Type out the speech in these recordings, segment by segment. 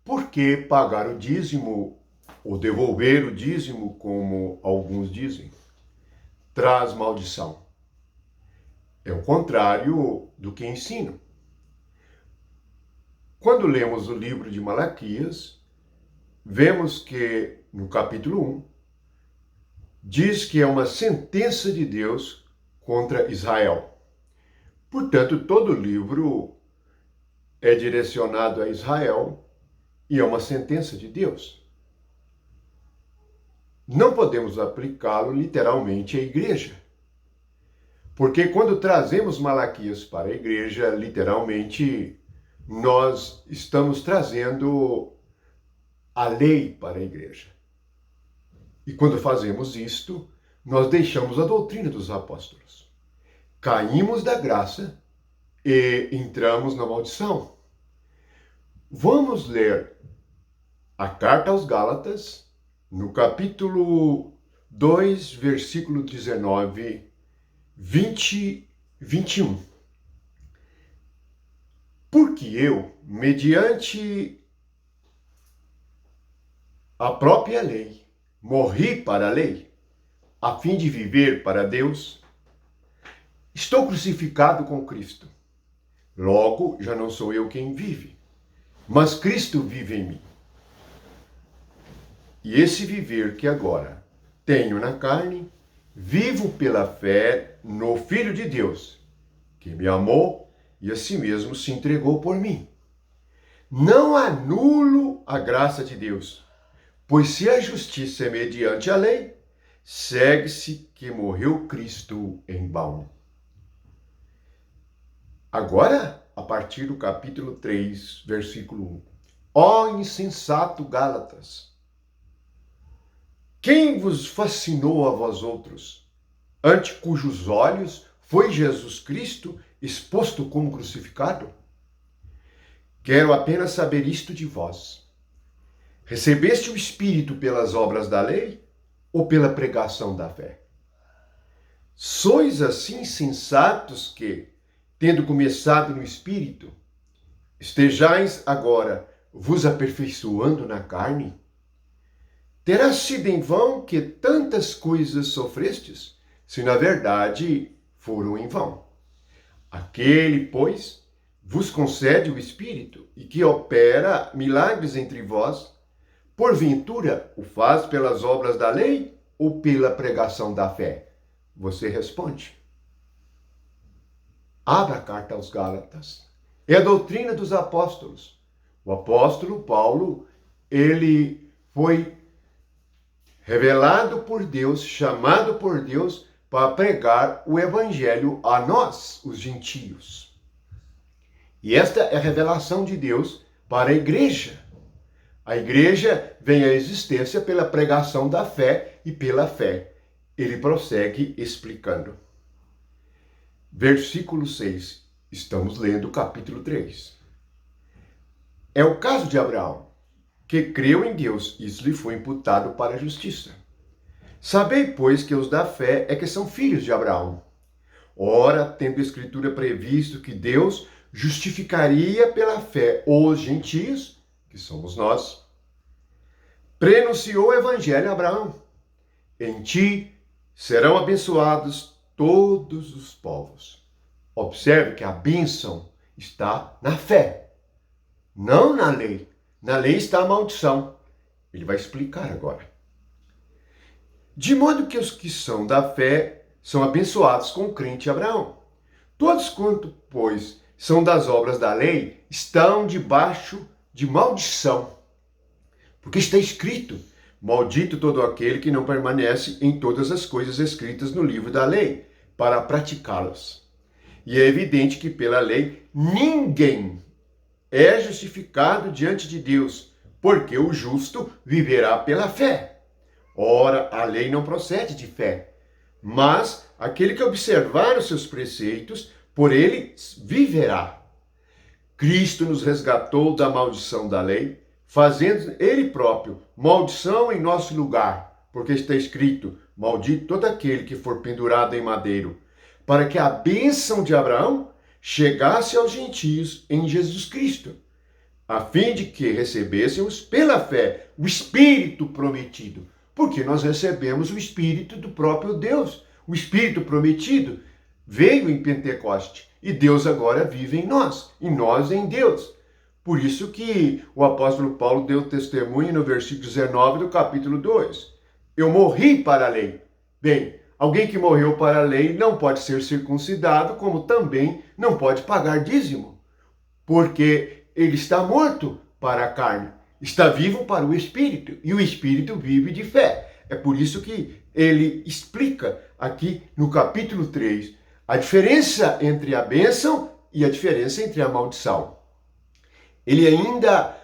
Por que pagar o dízimo ou devolver o dízimo, como alguns dizem, traz maldição? É o contrário do que ensino. Quando lemos o livro de Malaquias, vemos que no capítulo 1 diz que é uma sentença de Deus contra Israel. Portanto, todo o livro é direcionado a Israel e é uma sentença de Deus. Não podemos aplicá-lo literalmente à igreja. Porque quando trazemos Malaquias para a igreja, literalmente, nós estamos trazendo a lei para a igreja. E quando fazemos isto, nós deixamos a doutrina dos apóstolos. Caímos da graça e entramos na maldição. Vamos ler a carta aos Gálatas, no capítulo 2, versículo 19, 20, 21. Porque eu, mediante a própria lei, morri para a lei, a fim de viver para Deus, estou crucificado com Cristo. Logo, já não sou eu quem vive, mas Cristo vive em mim. E esse viver que agora tenho na carne, vivo pela fé no Filho de Deus, que me amou e a si mesmo se entregou por mim. Não anulo a graça de Deus, pois se a justiça é mediante a lei, segue-se que morreu Cristo em vão. Agora, a partir do capítulo 3, versículo 1. Ó insensato Gálatas, quem vos fascinou a vós outros, ante cujos olhos foi Jesus Cristo exposto como crucificado? Quero apenas saber isto de vós. Recebeste o Espírito pelas obras da lei ou pela pregação da fé? Sois assim sensatos que, tendo começado no Espírito, estejais agora vos aperfeiçoando na carne? Terá sido em vão que tantas coisas sofrestes, se na verdade foram em vão. Aquele, pois, vos concede o Espírito e que opera milagres entre vós, porventura o faz pelas obras da lei ou pela pregação da fé? Você responde. Abra a carta aos Gálatas. É a doutrina dos apóstolos. O apóstolo Paulo, ele foi revelado por Deus, chamado por Deus para pregar o evangelho a nós, os gentios. E esta é a revelação de Deus para a igreja. A igreja vem à existência pela pregação da fé e pela fé. Ele prossegue explicando. Versículo 6. Estamos lendo o capítulo 3. É o caso de Abraão, que creu em Deus, isso lhe foi imputado para a justiça. Sabei, pois, que os da fé é que são filhos de Abraão. Ora, tendo a Escritura previsto que Deus justificaria pela fé os gentios, que somos nós, prenunciou o evangelho a Abraão. Em ti serão abençoados todos os povos. Observe que a bênção está na fé, não na lei. Na lei está a maldição. Ele vai explicar agora. De modo que os que são da fé são abençoados com o crente Abraão. Todos quanto, pois, são das obras da lei, estão debaixo de maldição. Porque está escrito, maldito todo aquele que não permanece em todas as coisas escritas no livro da lei, para praticá-las. E é evidente que pela lei ninguém é justificado diante de Deus, porque o justo viverá pela fé. Ora, a lei não procede de fé, mas aquele que observar os seus preceitos, por ele viverá. Cristo nos resgatou da maldição da lei, fazendo ele próprio maldição em nosso lugar, porque está escrito, maldito todo aquele que for pendurado em madeiro, para que a bênção de Abraão chegasse aos gentios em Jesus Cristo, a fim de que recebêssemos pela fé o Espírito prometido, porque nós recebemos o Espírito do próprio Deus. O Espírito prometido veio em Pentecoste e Deus agora vive em nós, e nós em Deus. Por isso que o apóstolo Paulo deu testemunho no versículo 19 do capítulo 2. Eu morri para a lei. Bem, alguém que morreu para a lei não pode ser circuncidado, como também não pode pagar dízimo, porque ele está morto para a carne, está vivo para o Espírito, e o Espírito vive de fé. É por isso que ele explica aqui no capítulo 3 a diferença entre a bênção e a diferença entre a maldição. Ele ainda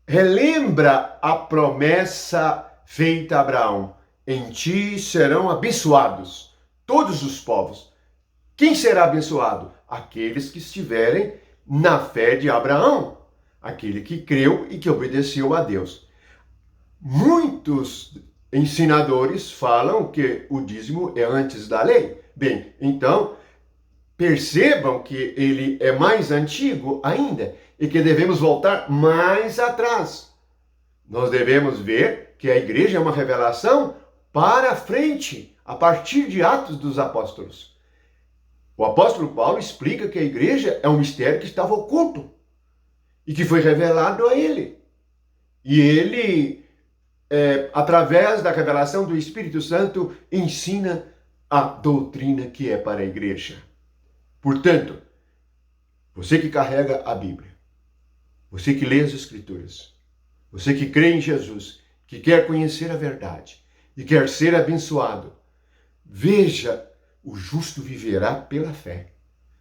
relembra a promessa feita a Abraão: em ti serão abençoados todos os povos. Quem será abençoado? Aqueles que estiverem na fé de Abraão, aquele que creu e que obedeceu a Deus. Muitos ensinadores falam que o dízimo é antes da lei. Bem, então, percebam que ele é mais antigo ainda e que devemos voltar mais atrás. Nós devemos ver que a igreja é uma revelação para frente, a partir de Atos dos Apóstolos. O apóstolo Paulo explica que a igreja é um mistério que estava oculto e que foi revelado a ele. E ele, através da revelação do Espírito Santo, ensina a doutrina que é para a igreja. Portanto, você que carrega a Bíblia, você que lê as Escrituras, você que crê em Jesus, que quer conhecer a verdade e quer ser abençoado, veja, o justo viverá pela fé.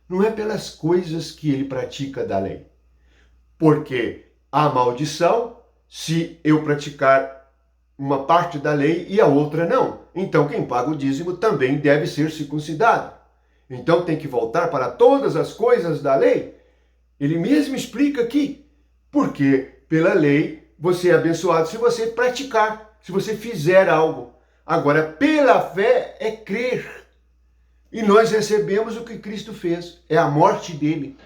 Não é pelas coisas que ele pratica da lei. Porque há maldição se eu praticar uma parte da lei e a outra não. Então quem paga o dízimo também deve ser circuncidado. Então tem que voltar para todas as coisas da lei. Ele mesmo explica aqui. Porque pela lei você é abençoado se você praticar, se você fizer algo. Agora, pela fé é crer. E nós recebemos o que Cristo fez, é a morte dele.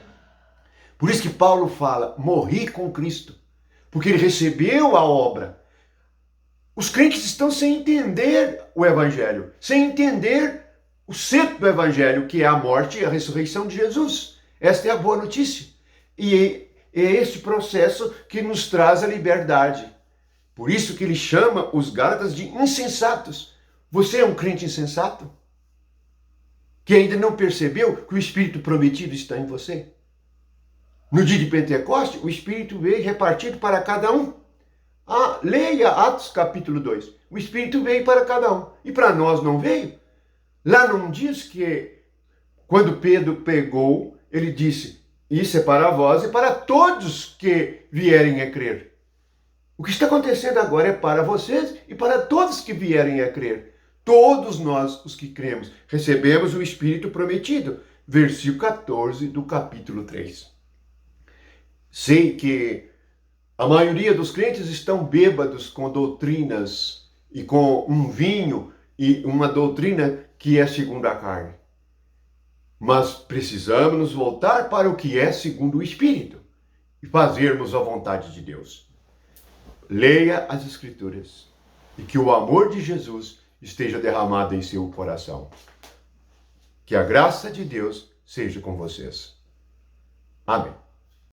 Por isso que Paulo fala, morri com Cristo, porque ele recebeu a obra. Os crentes estão sem entender o Evangelho, sem entender o centro do Evangelho, que é a morte e a ressurreição de Jesus. Esta é a boa notícia. E é este processo que nos traz a liberdade. Por isso que ele chama os Gálatas de insensatos. Você é um crente insensato? Que ainda não percebeu que o Espírito prometido está em você? No dia de Pentecoste, o Espírito veio repartido para cada um. Leia Atos capítulo 2. O Espírito veio para cada um. E para nós não veio? Lá não diz que quando Pedro pegou, ele disse, isso é para vós e para todos que vierem a crer. O que está acontecendo agora é para vocês e para todos que vierem a crer. Todos nós, os que cremos, recebemos o Espírito prometido. Versículo 14 do capítulo 3. Sei que a maioria dos crentes estão bêbados com doutrinas e com um vinho e uma doutrina que é segundo a carne. Mas precisamos nos voltar para o que é segundo o Espírito e fazermos a vontade de Deus. Leia as Escrituras e que o amor de Jesus esteja derramado em seu coração. Que a graça de Deus seja com vocês. Amém.